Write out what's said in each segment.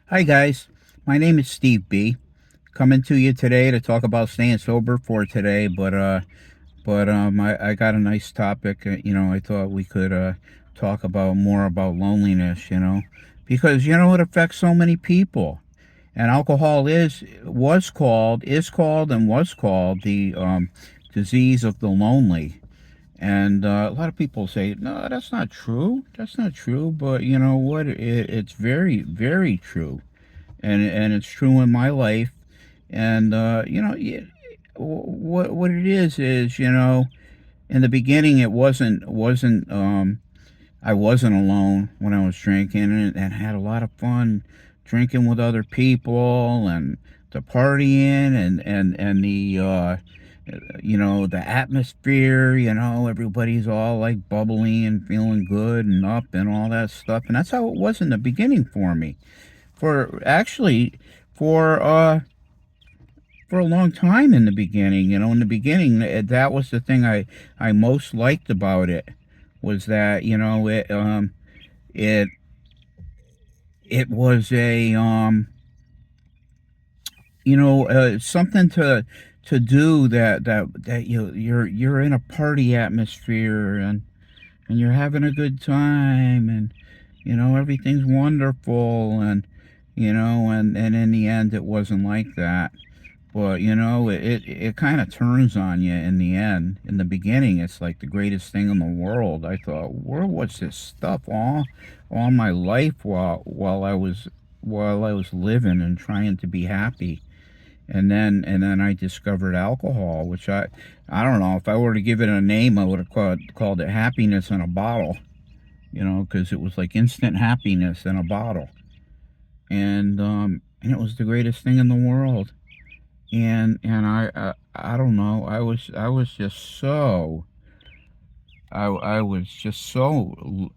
Hi guys, my name is Steve B. Coming to you today to talk about staying sober for today, I got a nice topic. I thought we could talk about more about loneliness. Because it affects so many people, and alcohol is called, and was called the disease of the lonely. And a lot of people say, no, that's not true. That's not true. But you know what? It's very, very true, and it's true in my life. And what it is in the beginning it wasn't I wasn't alone when I was drinking, and had a lot of fun drinking with other people, and the partying, and the atmosphere. Everybody's all like bubbly and feeling good and up and all that stuff, and that's how it was in the beginning for me. For actually, for for a long time in the beginning. In the beginning, that was the thing I most liked about it, was that it it was a something to do, that you're in a party atmosphere, and you're having a good time, and everything's wonderful, and in the end it wasn't like that. But it kind of turns on you in the end. In the beginning, it's like the greatest thing in the world. I thought, where was this stuff all my life, while I was living and trying to be happy. And then I discovered alcohol, which I don't know, if I were to give it a name, I would have called it happiness in a bottle. Because it was like instant happiness in a bottle, and it was the greatest thing in the world. And I don't know, I was just so I was just so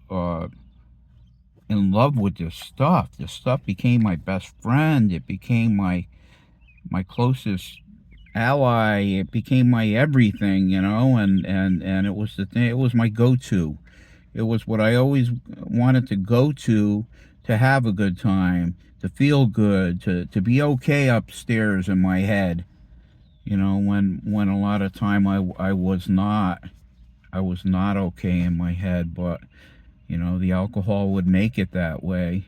in love with this stuff. This stuff became my best friend. It became my closest ally. It became my everything, and it was the thing. It was my go-to. It was what I always wanted to go to have a good time, to feel good, to be okay upstairs in my head. When a lot of time I was not okay in my head. But the alcohol would make it that way.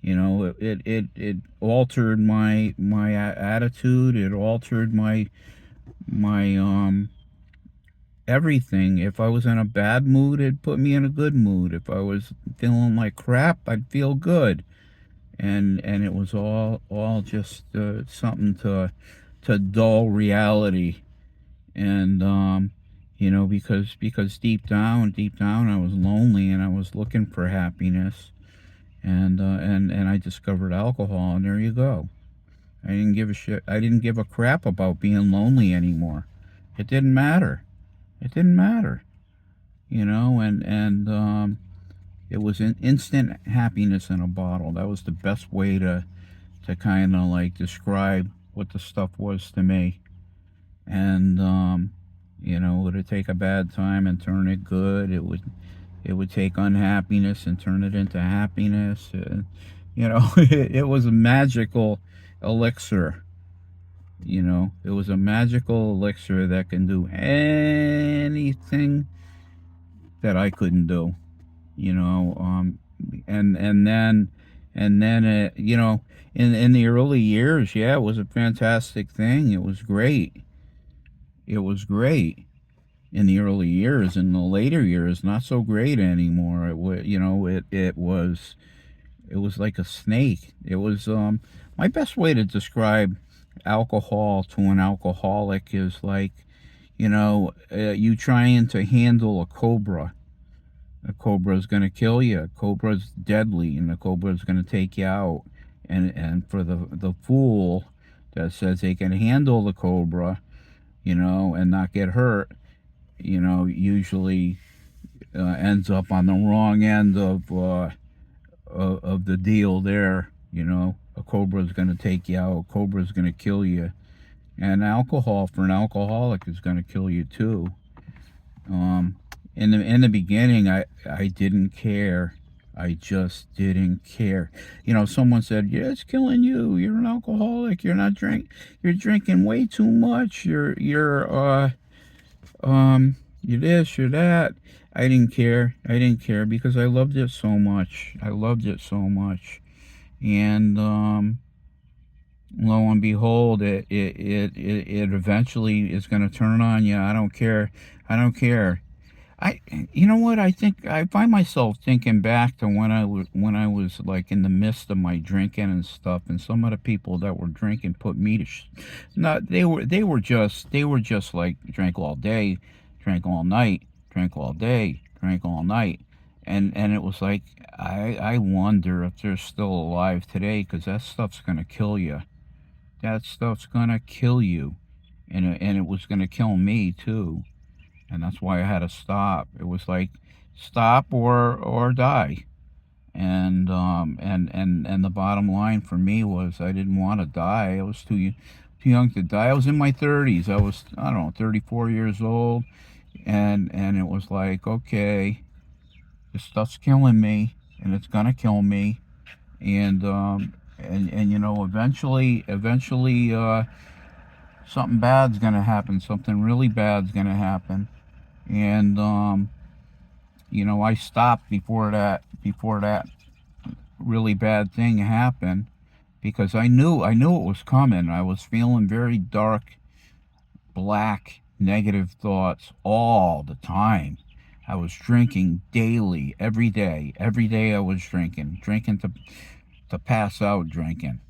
It altered my attitude. It altered my everything. If I was in a bad mood, it put me in a good mood. If I was feeling like crap, I'd feel good. And it was all just something to dull reality. And because deep down I was lonely, and I was looking for happiness. And I discovered alcohol, and there you go. I didn't give a shit. I didn't give a crap about being lonely anymore. It didn't matter. It didn't matter. And it was an instant happiness in a bottle. That was the best way to kind of like describe what the stuff was to me. And would it take a bad time and turn it good? It would take unhappiness and turn it into happiness. It was a magical elixir. It was a magical elixir that can do anything that I couldn't do. You know, and then in the early years, yeah, it was a fantastic thing. It was great. It was great in the early years. In the later years, not so great anymore. It was like a snake. It was my best way to describe alcohol to an alcoholic is like, you trying to handle a cobra. A cobra is going to kill you. A cobra is deadly, and a cobra is going to take you out. And for the fool that says they can handle the cobra, and not get hurt, usually ends up on the wrong end of the deal there. A cobra is going to take you out. A cobra is going to kill you. And alcohol for an alcoholic is going to kill you too. In the beginning, I didn't care. I just didn't care. You know, someone said, "Yeah, it's killing you. You're an alcoholic. You're drinking way too much. You're this, you're that." I didn't care. I didn't care because I loved it so much. I loved it so much. And lo and behold, it eventually is going to turn on you. I don't care. I don't care. You know what? I think I find myself thinking back to when I was like in the midst of my drinking and stuff, and some of the people that were drinking put me to, no, they were just like drank all day, drank all night, drank all day, drank all night, and it was like I wonder if they're still alive today because that stuff's gonna kill you. That stuff's gonna kill you, and it was gonna kill me too, and that's why I had to stop. It was like stop or die. And the bottom line for me was I didn't want to die. I was too young to die. I was in my 30s. I don't know, 34 years old, and it was like, okay, this stuff's killing me, and it's gonna kill me, and you know, eventually, something bad's gonna happen. Something really bad's gonna happen, and you know, I stopped before that really bad thing happened because I knew it was coming. I was feeling very dark, black, negative thoughts all the time. I was drinking daily, every day. Every day I was drinking to pass out, drinking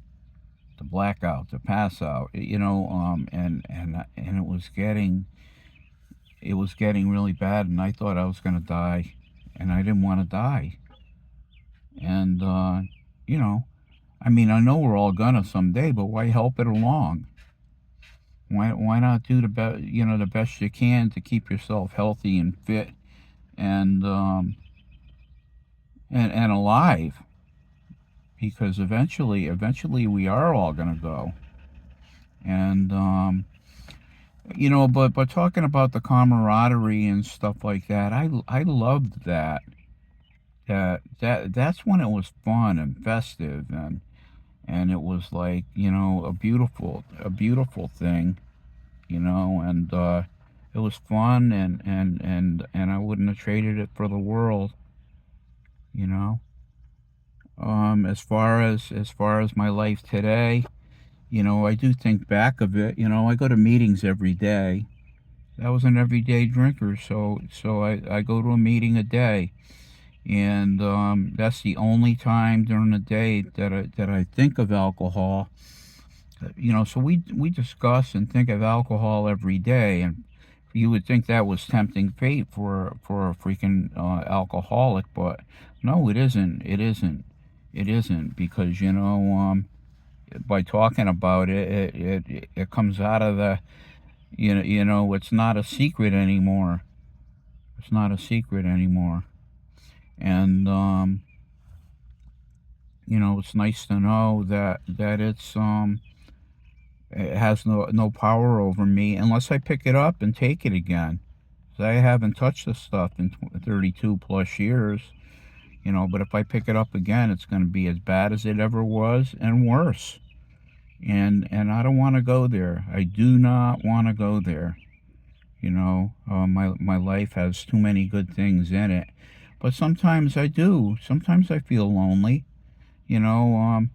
to black out, to pass out. You know, and it was getting really bad, and I thought I was gonna die, and I didn't want to die. And you know, I mean, I know we're all gonna someday, but why help it along? Why not do the best you can to keep yourself healthy and fit and and alive? Because eventually we are all gonna go. And you know, but talking about the camaraderie and stuff like that, I loved that. That's when it was fun and festive, and it was like, you know, a beautiful thing, you know, and it was fun, and I wouldn't have traded it for the world, you know. As far as my life today, you know, I do think back of it. You know, I go to meetings every day. I was an everyday drinker, so I go to a meeting a day, and that's the only time during the day that I think of alcohol. You know, so we discuss and think of alcohol every day, and you would think that was tempting fate for a freaking alcoholic, but no, it isn't. It isn't. It isn't because you know, by talking about it comes out of the you know it's not a secret anymore. It's not a secret anymore, and you know, it's nice to know that it has no power over me unless I pick it up and take it again. 'Cause I haven't touched this stuff in 32 plus years, you know. But if I pick it up again, it's going to be as bad as it ever was and worse. And I don't want to go there. I do not want to go there. You know, my life has too many good things in it, but sometimes I do. Sometimes I feel lonely. You know,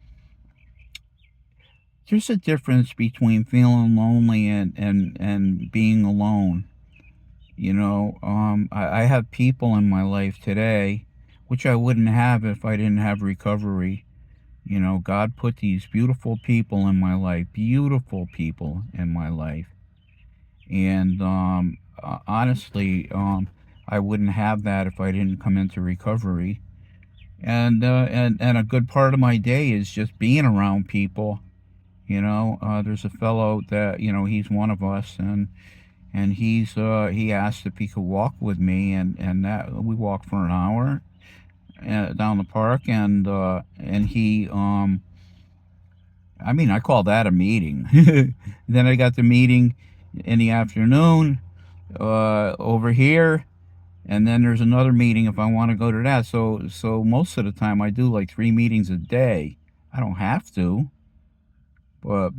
there's a difference between feeling lonely and being alone. You know, I have people in my life today, which I wouldn't have if I didn't have recovery. You know, God put these beautiful people in my life, beautiful people in my life. And honestly, I wouldn't have that if I didn't come into recovery. And a good part of my day is just being around people. You know, there's a fellow that you know he's one of us, and he asked if he could walk with me, and that we walked for an hour down the park, and he I mean, I call that a meeting. Then I got the meeting in the afternoon over here, and then there's another meeting if I want to go to that. So most of the time I do like 3 meetings a day. I don't have to, but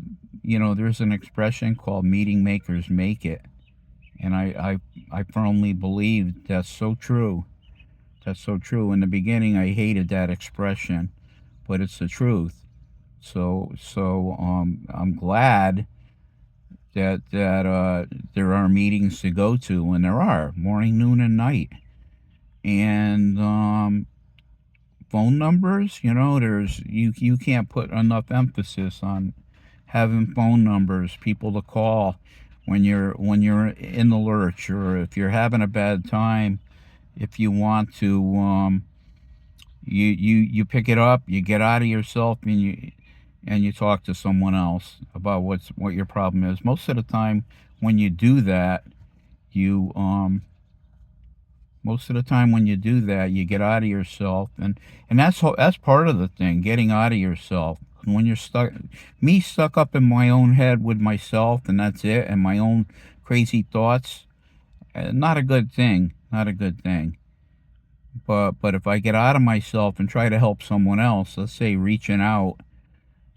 there's an expression called "meeting makers make it," and I firmly believe that's so true. That's so true. In the beginning, I hated that expression, but it's the truth. So I'm glad that there are meetings to go to, and there are morning, noon, and night. And phone numbers, you can't put enough emphasis on having phone numbers, people to call when you're in the lurch, or if you're having a bad time. If you want to, you pick it up, you get out of yourself, and you talk to someone else about what your problem is. Most of the time, when you do that, you most of the time when you do that, you get out of yourself, and that's part of the thing, getting out of yourself. When you're stuck up in my own head with myself, and that's it, and my own crazy thoughts, not a good thing. Not a good thing. But if I get out of myself and try to help someone else, let's say reaching out,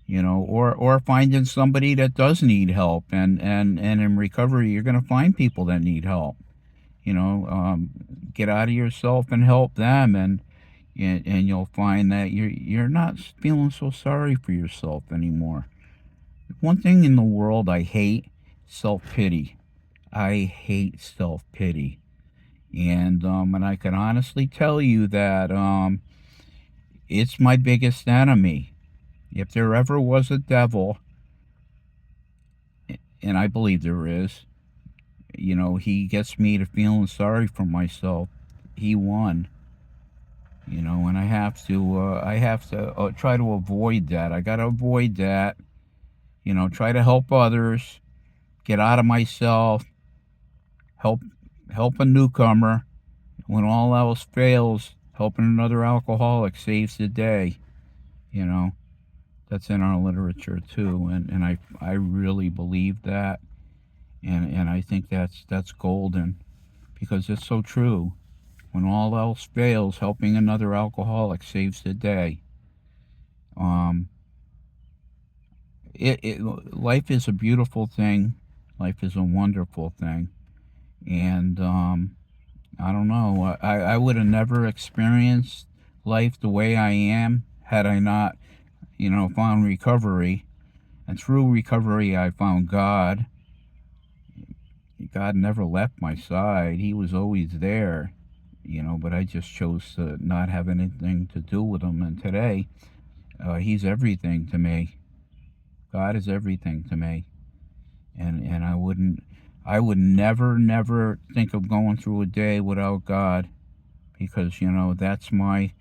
or finding somebody that does need help, and in recovery, you're going to find people that need help. Get out of yourself and help them, and you'll find that you're not feeling so sorry for yourself anymore. One thing in the world I hate: self-pity. I hate self-pity. And I can honestly tell you that it's my biggest enemy. If there ever was a devil, and I believe there is, he gets me to feeling sorry for myself. He won. And I have to try to avoid that. I got to avoid that. Try to help others, get out of myself, help a newcomer. When all else fails, helping another alcoholic saves the day. You know, that's in our literature too, and I really believe that, and I think that's golden, because it's so true. When all else fails, helping another alcoholic saves the day. Um, life is a beautiful thing. Life is a wonderful thing, and I don't know. I would have never experienced life the way I am had I not, found recovery. And through recovery, I found God. God never left my side. He was always there, but I just chose to not have anything to do with him. And today, he's everything to me. God is everything to me. And I would never think of going through a day without God, because that's my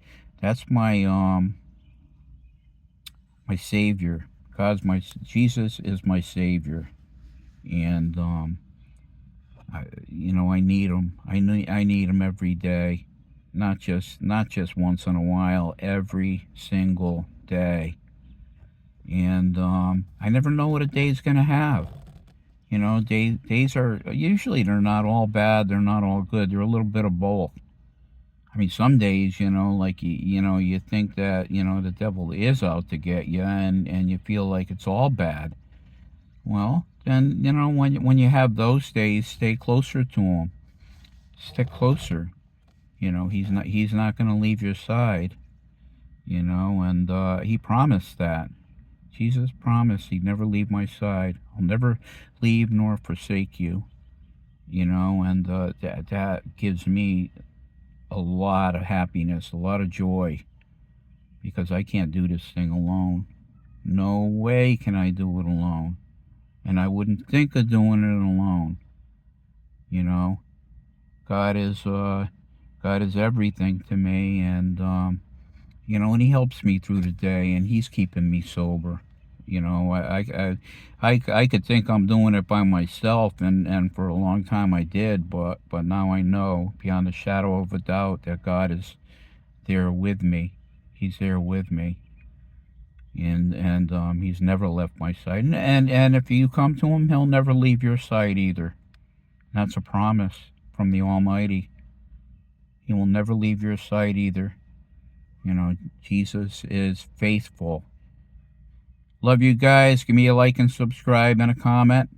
my savior. Jesus is my savior, and I need him. I need him every day, not just once in a while, every single day. And I never know what a day's gonna have. Days are usually, they're not all bad, they're not all good, they're a little bit of both. I mean, some days, like you think that the devil is out to get you, and you feel like it's all bad. Well, then when you have those days, stay closer to him. Stick closer. He's not going to leave your side. And he promised that. Jesus promised he'd never leave my side. I'll never leave nor forsake you. And that gives me a lot of happiness, a lot of joy, because I can't do this thing alone. No way can I do it alone. And I wouldn't think of doing it alone. God is everything to me, and and he helps me through the day, and he's keeping me sober. I could think I'm doing it by myself, and for a long time I did, but now I know beyond a shadow of a doubt that God is there with me. He's there with me, and he's never left my side. And if you come to him, he'll never leave your side either. That's a promise from the Almighty. He will never leave your side either. You know, Jesus is faithful. Love you guys. Give me a like and subscribe and a comment.